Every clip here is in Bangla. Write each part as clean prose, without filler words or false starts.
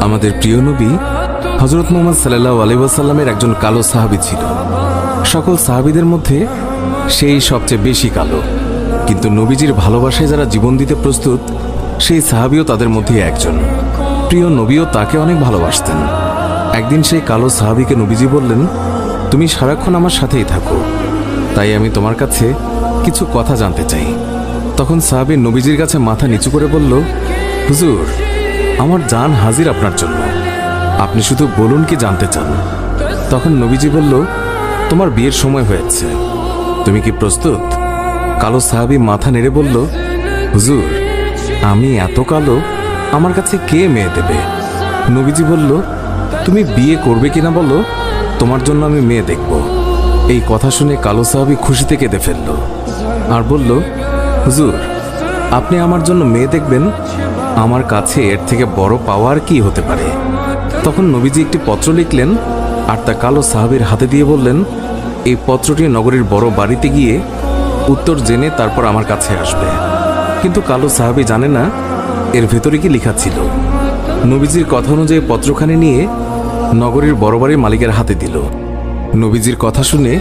আমাদের প্রিয় নবী হযরত মুহাম্মদ সাল্লাল্লাহু আলাইহি ওয়াসাল্লামের একজন কালো সাহাবী ছিল। সকল সাহাবীদের মধ্যে সেই সবচেয়ে বেশি কালো, কিন্তু নবীজির ভালোবাসায় যারা জীবন দিতে প্রস্তুত সেই সাহাবীও তাদের মধ্যে একজন। প্রিয় নবীও তাকে অনেক ভালোবাসতেন। একদিন সেই কালো সাহাবীকে নবীজি বললেন, তুমি সারাক্ষণ আমার সাথেই থাকো, তাই আমি তোমার কাছে কিছু কথা জানতে চাই। তখন সাহাবী নবীজির কাছে মাথা নিচু করে বলল, হুজুর, আমার জান হাজির আপনার জন্য, আপনি শুধু বলুন কি জানতে চান। তখন নবীজি বলল, তোমার বিয়ের সময় হয়েছে, তুমি কি প্রস্তুত? কালো সাহাবী মাথা নেড়ে বলল, হুজুর, আমি এত কালো, আমার কাছে কে মেয়ে দেবে? নবীজি বলল, তুমি বিয়ে করবে কিনা বলো, তোমার জন্য আমি মেয়ে দেখব। এই কথা শুনে কালো সাহাবী খুশিতে কেঁদে ফেলল আর বলল, হুজুর, আপনি আমার জন্য মেয়ে দেখবেন, আমার কাছে এর থেকে বড় পাওয়ার কি হতে পারে? তখন নবীজি একটি পত্র লিখলেন আর তা কালো সাহাবীর হাতে দিয়ে বললেন, এই পত্রটি নগরীর বড় বাড়িতে গিয়ে উত্তর জেনে তারপর আমার কাছে আসবে। কিন্তু কালো সাহাবী জানে না এর ভেতরে কি লেখা ছিল। নবীজির কথা অনুযায়ী পত্রখানি নিয়ে নগরীর বড় বাড়ির মালিকের হাতে দিল। নবীজির কথা শুনে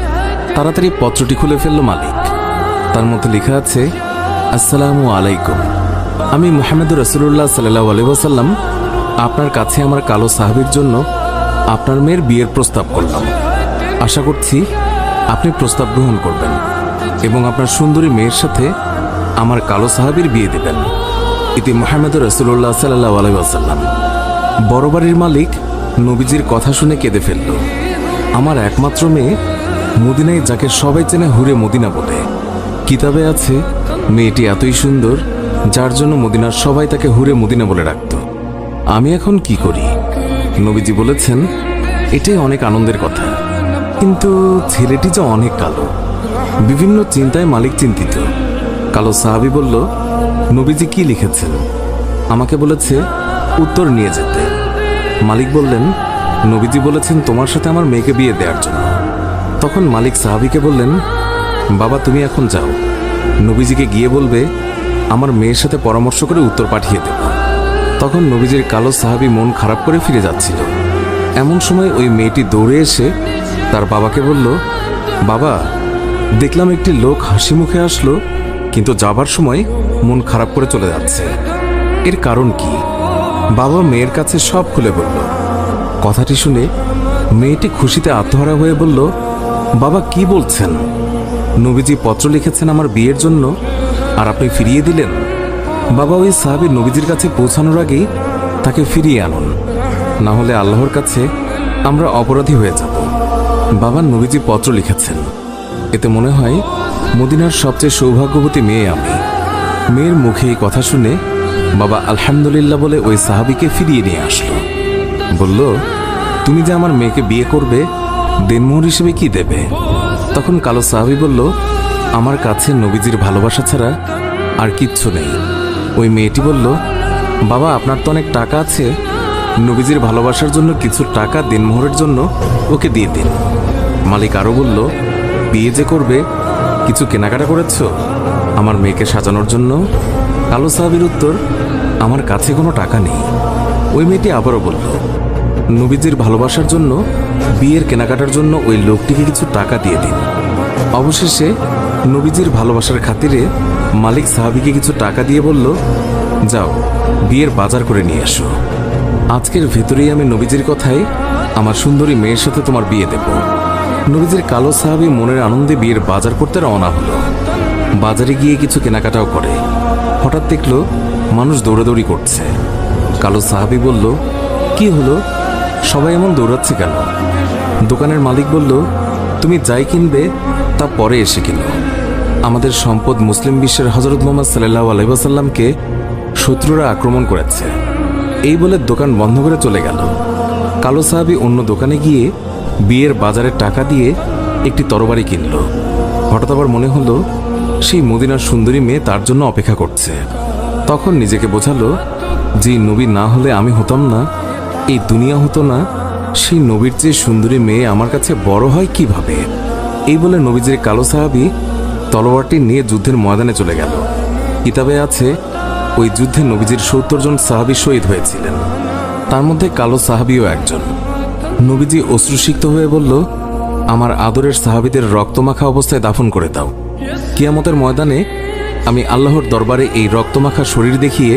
তাড়াতাড়ি পত্রটি খুলে ফেলল মালিক। তার মধ্যে লেখা আছে, আসসালামু আলাইকুম, আমি মুহাম্মদুর রাসূলুল্লাহ সাল্লাল্লাহু আলাইহি ওয়াসাল্লাম আপনার কাছে আমার কালো সাহাবীর জন্য আপনার মেয়ের বিয়ের প্রস্তাব করলাম। আশা করছি আপনি প্রস্তাব গ্রহণ করবেন এবং আপনার সুন্দরী মেয়ের সাথে আমার কালো সাহাবীর বিয়ে দেবেন। ইতি মুহাম্মদুর রাসূলুল্লাহ সাল্লাল্লাহু আলাইহি ওয়াসাল্লাম। বড় বাড়ির মালিক নবীজির কথা শুনে কেঁদে ফেলল। আমার একমাত্র মেয়ে, মদিনায় যাকে সবাই চেনে হুরে মদিনা বলে। কিতাবে আছে মেয়েটি এতই সুন্দর যার জন্য মদিনার সবাই তাকে হুরে মদিনা বলে ডাকত। আমি এখন কি করি? নবীজি বলেছেন, এটাই অনেক আনন্দের কথা, কিন্তু ছেলেটি যে অনেক কালো। বিভিন্ন চিন্তায় মালিক চিন্তিত। কালো সাহাবী বলল, নবীজি কি লিখেছেন? আমাকে বলেছে উত্তর নিয়ে যেতে। মালিক বললেন, নবীজি বলেছেন তোমার সাথে আমার মেয়েকে বিয়ে দেওয়ার জন্য। তখন মালিক সাহাবীকে বললেন, বাবা, তুমি এখন যাও, নবীজিকে গিয়ে বলবে আমার মেয়ের সাথে পরামর্শ করে উত্তর পাঠিয়ে দেব। তখন নবীজির কালো সাহাবী মন খারাপ করে ফিরে যাচ্ছিল। এমন সময় ওই মেয়েটি দৌড়ে এসে তার বাবাকে বলল, বাবা, দেখলাম একটি লোক হাসি মুখে আসলো, কিন্তু যাবার সময় মন খারাপ করে চলে যাচ্ছে, এর কারণ কি? বাবা মেয়ের কাছে সব খুলে বলল। কথাটি শুনে মেয়েটি খুশিতে আত্মহারা হয়ে বলল, বাবা, কি বলছেন? নবীজি পত্র লিখেছেন আমার বিয়ের জন্য, আর আপনি ফিরিয়ে দিলেন? বাবা, ওই সাহাবী নবীজির কাছে পৌঁছানোর আগেই তাকে ফিরিয়ে আনুন, না হলে আল্লাহর কাছে আমরা অপরাধী হয়ে যাব। বাবা, নবীজি পত্র লিখেছেন, এতে মনে হয় মদিনার সবচেয়ে সৌভাগ্যবতী মেয়ে আমি। মেয়ের মুখে এই কথা শুনে বাবা আলহামদুলিল্লাহ বলে ওই সাহাবীকে ফিরিয়ে নিয়ে আসলো। বলল, তুমি যে আমার মেয়েকে বিয়ে করবে, দেনমোহর হিসেবে কি দেবে? তখন কালো সাহাবী বলল, আমার কাছে নবীজির ভালোবাসা ছাড়া আর কিচ্ছু নেই। ওই মেয়েটি বলল, বাবা, আপনার তো অনেক টাকা আছে, নবীজির ভালোবাসার জন্য কিছু টাকা দেনমোহরের জন্য ওকে দিয়ে দিন। মালিক আরও বলল, বিয়ে যে করবে, কিছু কেনাকাটা করেছ আমার মেয়েকে সাজানোর জন্য? কালো সাহাবীর উত্তর, আমার কাছে কোনো টাকা নেই। ওই মেয়েটি আবারও বলল, নবীজির ভালোবাসার জন্য বিয়ের কেনাকাটার জন্য ওই লোকটিকে কিছু টাকা দিয়ে দিন। অবশেষে নবীজির ভালোবাসার খাতিরে মালিক সাহাবীকে কিছু টাকা দিয়ে বলল, যাও, বিয়ের বাজার করে নিয়ে এসো। আজকের ভেতরেই আমি নবীজির কথায় আমার সুন্দরী মেয়ের সাথে তোমার বিয়ে দেব। নবীজির কালো সাহাবী মনের আনন্দে বিয়ের বাজার করতে রওনা হলো। বাজারে গিয়ে কিছু কেনাকাটাও করে। হঠাৎ দেখলো মানুষ দৌড়াদৌড়ি করছে। কালো সাহাবী বলল, কি হলো, সবাই এমন দৌড়াচ্ছে কেন? দোকানের মালিক বলল, তুমি যাই কিনবে তা পরে এসে কিনো। আমাদের সম্পদ মুসলিম বিশ্বের হযরত মুহাম্মদ সাল্লাল্লাহু আলাইহি ওয়াসাল্লামকে শত্রুরা আক্রমণ করেছে। এই বলে দোকান বন্ধ করে চলে গেল। কালো সাহাবী অন্য দোকানে গিয়ে বিয়ের বাজারের টাকা দিয়ে একটি তরবারি কিনল। হঠাৎ আবার মনে হলো সেই মদিনার সুন্দরী মেয়ে তার জন্য অপেক্ষা করছে। তখন নিজেকে বোঝালো, যে নবী না হলে আমি হতাম না, এই দুনিয়া হতো না, সেই নবীর চেয়ে সুন্দরী মেয়ে আমার কাছে বড় হয় কিভাবে? এই বলে নবীজির কালো সাহাবী তলোয়ারটি নিয়ে যুদ্ধের ময়দানে চলে গেল। কিতাবে আছে ওই যুদ্ধে নবীজির ৭০ জন সাহাবী শহীদ হয়েছিলেন। তার মধ্যে কালো সাহাবিও একজন। নবীজি অশ্রুসিক্ত হয়ে বলল, আমার আদরের সাহাবিদের রক্তমাখা অবস্থায় দাফন করে দাও। কিয়ামতের ময়দানে আমি আল্লাহর দরবারে এই রক্তমাখা শরীর দেখিয়ে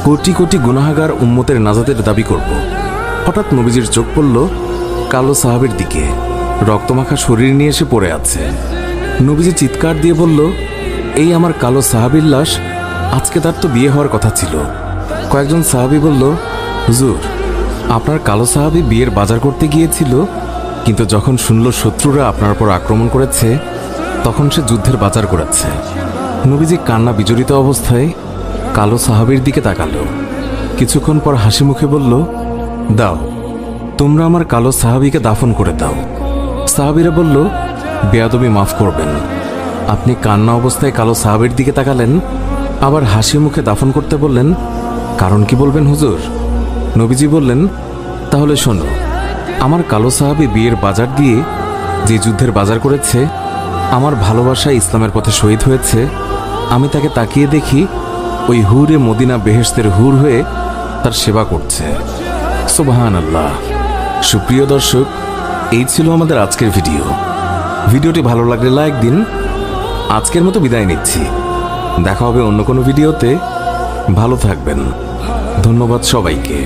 কোটি কোটি গুনাহগার উম্মতের নাজাতের দাবি করব। হঠাৎ নবীজির চোখ পড়ল কালো সাহাবের দিকে, রক্তমাখা শরীর নিয়ে এসে পড়ে আছে। নবীজি চিৎকার দিয়ে বলল, এই আমার কালো সাহাবীর লাশ, আজকে তার তো বিয়ে হওয়ার কথা ছিল। কয়েকজন সাহাবী বলল, হুজুর, আপনার কালো সাহাবী বিয়ের বাজার করতে গিয়েছিল, কিন্তু যখন শুনল শত্রুরা আপনার উপর আক্রমণ করেছে তখন সে যুদ্ধের বাজার করেছে। নবীজি কান্না বিজড়িত অবস্থায় কালো সাহাবীর দিকে তাকালো। কিছুক্ষণ পর হাসি মুখে বলল, দাও, তোমরা আমার কালো সাহাবীকে দাফন করে দাও। সাহাবীরা বলল, বেয়াদবি মাফ করবেন, আপনি কান্না অবস্থায় কালো সাহাবীর দিকে তাকালেন, আবার হাসি মুখে দাফন করতে বললেন, কারণ কি বলবেন হুজুর? নবীজি বললেন, তাহলে শোনো, আমার কালো সাহাবী বিয়ের বাজার দিয়ে যে যুদ্ধের বাজার করেছে, আমার ভালোবাসায় ইসলামের পথে শহীদ হয়েছে, আমি তাকে তাকিয়ে দেখি ওই হুরে মদিনা বেহেশতের হুর হয়ে তার সেবা করছে। সুবহানাল্লাহ। সুপ্রিয় দর্শক, এই ছিল আমাদের আজকের ভিডিওটি ভালো লাগলে লাইক দিন। আজকের মতো বিদায় নিচ্ছি, দেখা হবে অন্য কোনো ভিডিওতে। ভালো থাকবেন। ধন্যবাদ সবাইকে।